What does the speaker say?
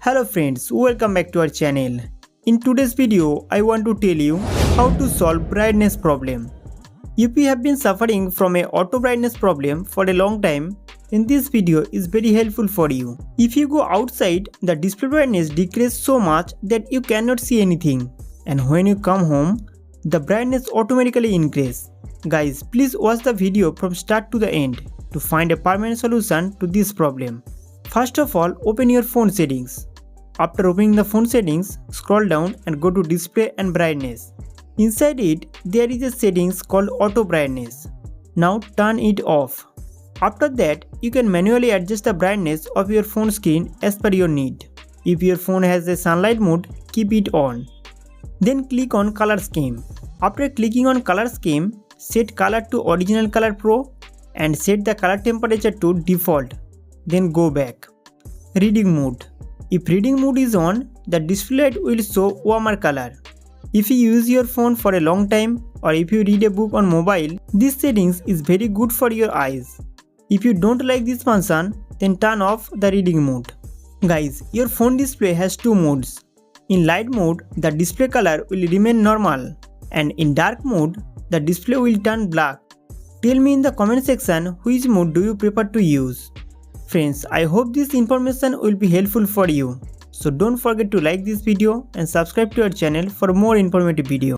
Hello friends, welcome back to our channel. In today's video, I want to tell you how to solve brightness problem. If you have been suffering from a auto brightness problem for a long time, then this video is very helpful for you. If you go outside, the display brightness decreases so much that you cannot see anything, and when you come home, the brightness automatically increases. Guys, please watch the video from start to the end to find a permanent solution to this problem. First of all, open your phone settings. After opening the phone settings, scroll down and go to display and brightness. Inside it, there is a settings called auto brightness. Now turn it off. After that, you can manually adjust the brightness of your phone screen as per your need. If your phone has a sunlight mode, keep it on. Then click on color scheme. After clicking on color scheme, set color to original color pro and set the color temperature to default. Then go back. Reading mode. If reading mode is on, the display light will show warmer color. If you use your phone for a long time or if you read a book on mobile, this settings is very good for your eyes. If you don't like this function, then turn off the reading mode. Guys, your phone display has two modes. In light mode, the display color will remain normal, and in dark mode, the display will turn black. Tell me in the comment section which mode do you prefer to use. Friends, I hope this information will be helpful for you. So don't forget to like this video and subscribe to our channel for more informative video.